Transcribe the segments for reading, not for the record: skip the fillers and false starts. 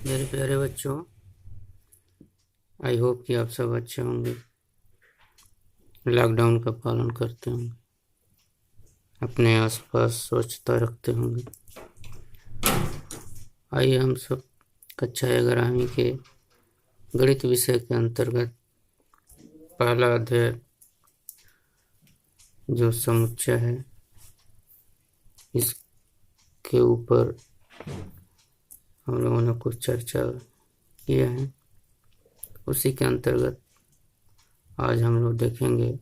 मेरे प्यारे बच्चों, आई होप कि आप सब अच्छे होंगे, लॉकडाउन का पालन करते होंगे, अपने आसपास स्वच्छता रखते होंगे। आइए हम सब कक्षा 11वीं के गणित विषय के अंतर्गत पहला अध्याय जो समुच्चय है इसके ऊपर हम लोगों ने कुछ चर्चा किया है। उसी के अंतर्गत आज हम लोग देखेंगे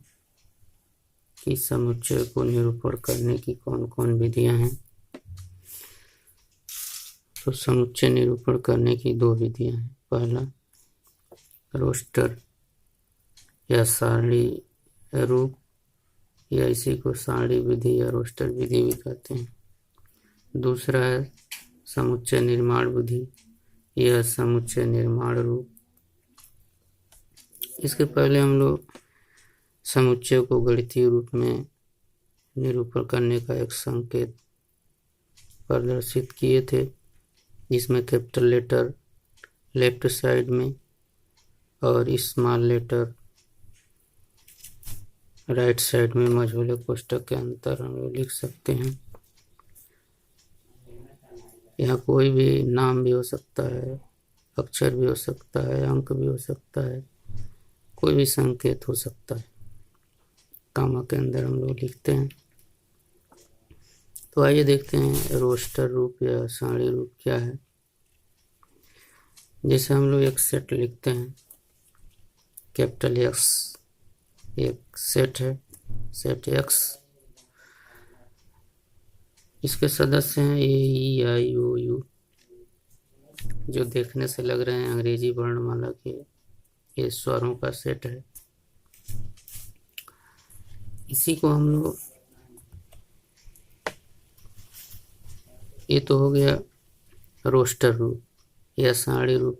कि समुच्चय को निरूपण करने की कौन कौन विधियां हैं। तो समुच्चय निरूपण करने की दो विधियां हैं। पहला रोस्टर या सारणी रूप, या इसी को सारणी विधि या रोस्टर विधि भी कहते हैं। दूसरा है समुच्चय निर्माण विधि या समुच्चय निर्माण रूप। इसके पहले हम लोग समुच्चय को गणितीय रूप में निरूपण करने का एक संकेत प्रदर्शित किए थे, जिसमें कैपिटल लेटर लेफ्ट साइड में और स्मॉल लेटर राइट साइड में मझोले कोष्ठक के अंतर हम लोग लिख सकते हैं। यहाँ कोई भी नाम भी हो सकता है, अक्षर भी हो सकता है, अंक भी हो सकता है, कोई भी संकेत हो सकता है। कामा के अंदर हम लोग लिखते हैं। तो आइए देखते हैं रोस्टर रूप या सारणी रूप क्या है। जैसे हम लोग एक सेट लिखते हैं, कैपिटल एक्स एक सेट है, सेट एक्स। इसके सदस्य हैं ए ई आई ओ यू, जो देखने से लग रहे हैं अंग्रेजी वर्णमाला के ये स्वरों का सेट है। इसी को हम लोग, ये तो हो गया रोस्टर रूप या सारणी रूप।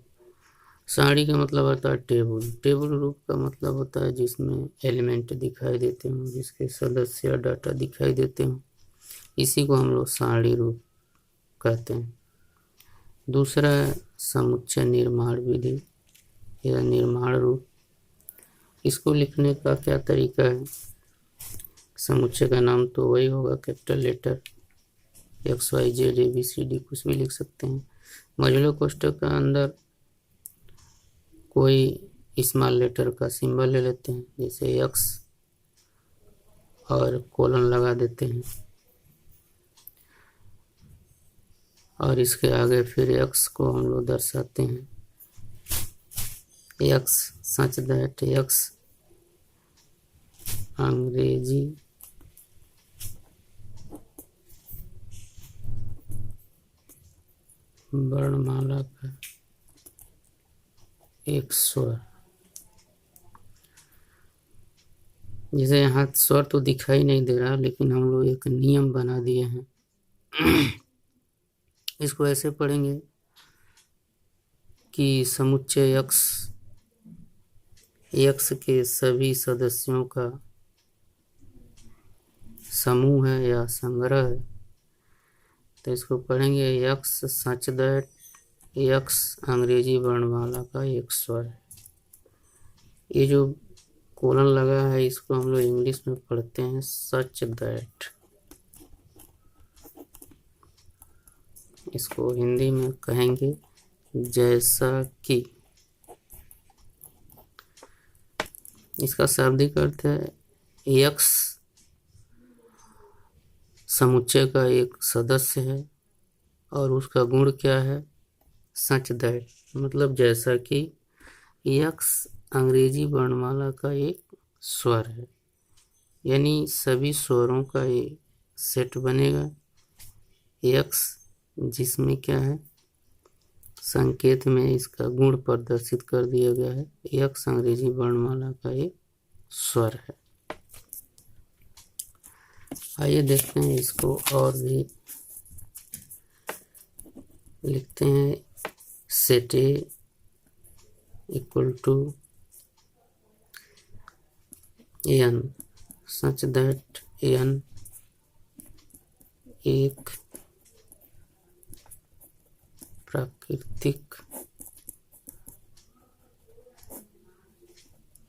सारणी का मतलब होता है टेबल। टेबल रूप का मतलब होता है जिसमें एलिमेंट दिखाई देते हों, जिसके सदस्य या डाटा दिखाई देते हों। इसी को हम लोग सारणी रूप कहते हैं। दूसरा है समुच्चय निर्माण विधि या निर्माण रूप। इसको लिखने का क्या तरीका है? समुच्चय का नाम तो वही होगा, capital letter X Y Z A B C D, कुछ भी लिख सकते हैं। मझोले कोष्ठक के अंदर कोई स्मॉल लेटर का सिंबल ले लेते हैं, जैसे एक्स, और कोलन लगा देते हैं, और इसके आगे फिर एक्स को हम लोग दर्शाते हैं। एक्स सच दैट एक्स अंग्रेजी वर्णमाला का एक स्वर। जैसे यहाँ स्वर तो दिखाई नहीं दे रहा, लेकिन हम लोग एक नियम बना दिए हैं। इसको ऐसे पढ़ेंगे कि समुच्चय एक्स के सभी सदस्यों का समूह है या संग्रह है। तो इसको पढ़ेंगे एक्स सच दैट एक्स अंग्रेजी वर्णमाला का एक स्वर है। ये जो कोलन लगा है इसको हम लोग इंग्लिश में पढ़ते हैं सच दैट। इसको हिंदी में कहेंगे जैसा कि। इसका शाब्दिक अर्थ है एक्स समुच्चय का एक सदस्य है और उसका गुण क्या है? सच दैट, मतलब जैसा कि एक्स अंग्रेजी वर्णमाला का एक स्वर है, यानी सभी स्वरों का ये सेट बनेगा। एक्स जिसमें क्या है, संकेत में इसका गुण प्रदर्शित कर दिया गया है। एक्स अंग्रेजी वर्णमाला का एक स्वर है। आइए देखते हैं इसको और भी लिखते हैं। Set A equal to N such that N एक प्राकृतिक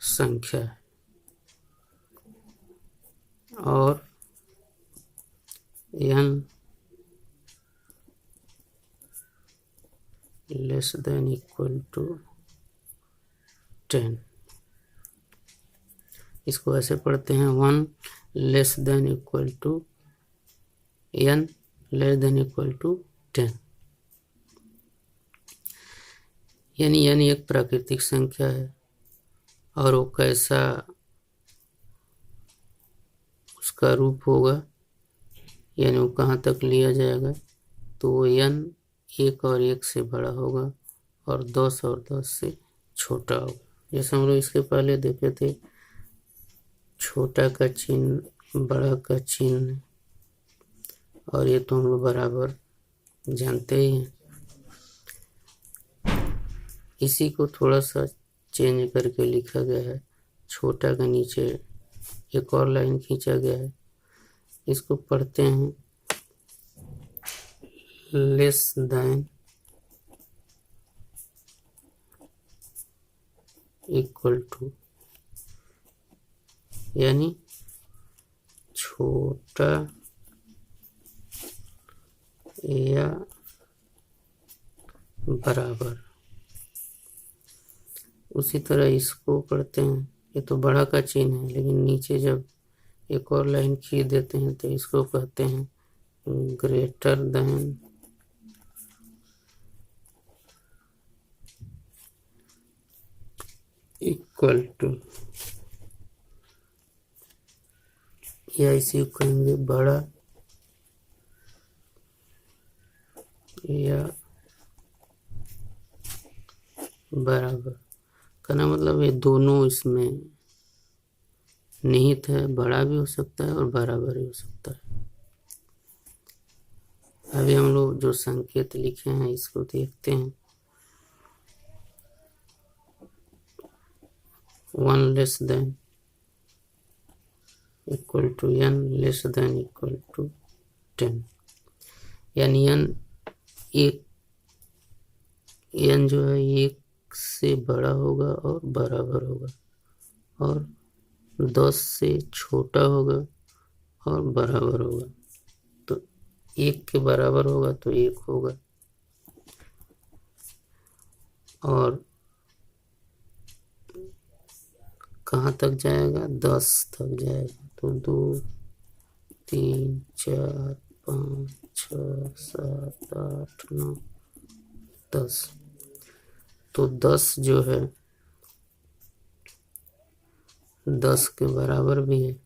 संख्या है और n less than equal to 10। इसको ऐसे पढ़ते हैं 1 less than equal to n less than equal to 10। यानी n एक प्राकृतिक संख्या है और वो कैसा उसका रूप होगा, यानी वो कहाँ तक लिया जाएगा, तो वो n 1 और 1 से बड़ा होगा और 10 और 10 से छोटा होगा। जैसे हम लोग इसके पहले देखे थे, छोटा का चिन्ह, बड़ा का चिन्ह, और ये तो हम लोग बराबर जानते ही हैं। इसी को थोड़ा सा चेंज करके लिखा गया है। छोटा का नीचे एक और लाइन खींचा गया है। इसको पढ़ते हैं लेस देन इक्वल टू, यानी छोटा या बराबर। उसी तरह इसको पढ़ते हैं, ये तो बड़ा का चिन्ह है, लेकिन नीचे जब एक और लाइन खींच देते हैं तो इसको कहते हैं ग्रेटर देन इक्वल टू, या इसी को कहेंगे बड़ा या बराबर। कहना मतलब ये दोनों इसमें निहित है, बड़ा भी हो सकता है और बराबर भी हो सकता है। अभी हम लोग जो संकेत लिखे हैं इसको देखते हैं। 1 less than equal to n less than equal to 10, यानी n जो है 1 से बड़ा होगा और बराबर होगा, और 10 से छोटा होगा और बराबर होगा। तो 1 के बराबर होगा तो 1 होगा, और कहाँ तक जाएगा, 10 तक जाएगा। तो 2 3 4 5 6 7 8 9 10। तो 10 जो है 10 के बराबर भी है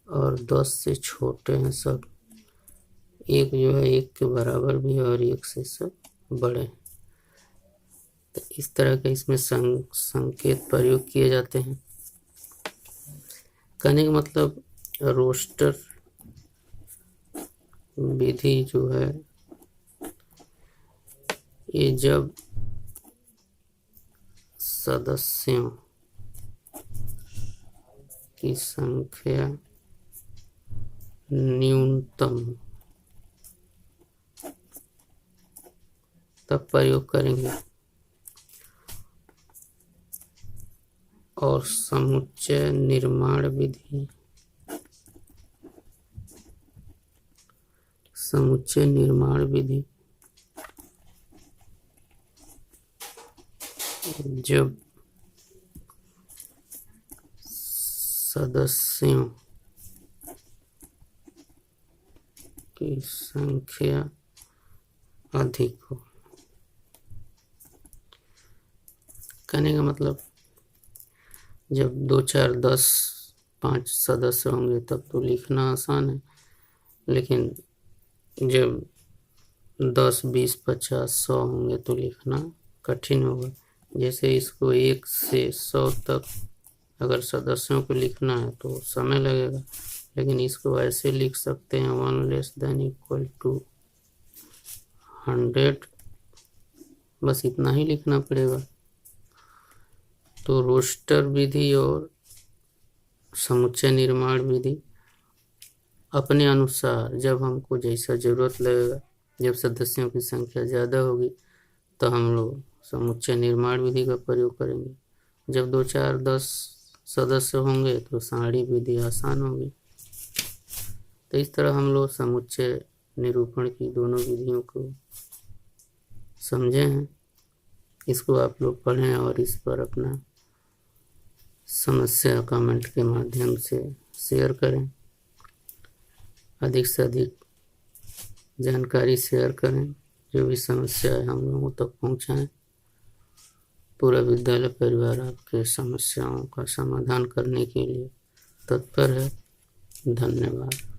और 10 से छोटे हैं सब। 1 जो है 1 के बराबर भी है और 1 से सब बड़े हैं। तो इस तरह के इसमें संकेत प्रयोग किए जाते हैं। कहने का मतलब रोस्टर विधि जो है ये जब सदस्यों की संख्या न्यूनतम तब प्रयोग करेंगे, और समुच्चय निर्माण विधि जब सदस्यों की संख्या अधिक हो। कहने का मतलब जब 2 4 10 5 सदस्य होंगे तब तो लिखना आसान है, लेकिन जब 10 20 50 100 होंगे तो लिखना कठिन होगा। जैसे इसको 1 से 100 तक अगर सदस्यों को लिखना है तो समय लगेगा, लेकिन इसको ऐसे लिख सकते हैं 1 लेस देन इक्वल टू 100, बस इतना ही लिखना पड़ेगा। तो रोस्टर विधि और समुच्चय निर्माण विधि अपने अनुसार जब हमको जैसा ज़रूरत लगेगा, जब सदस्यों की संख्या ज़्यादा होगी तो हम लोग समुच्चय निर्माण विधि का प्रयोग करेंगे। जब 2 4 10 सदस्य होंगे तो सारणी विधि आसान होगी। तो इस तरह हम लोग समुच्चय निरूपण की दोनों विधियों को समझे हैं। इसको आप लोग पढ़ें और इस पर अपना समस्या कमेंट के माध्यम से शेयर करें। अधिक से अधिक जानकारी शेयर करें, जो भी समस्या है हम लोगों तक पहुंचाएं। पूरा विद्यालय परिवार आपके समस्याओं का समाधान करने के लिए तत्पर है। धन्यवाद।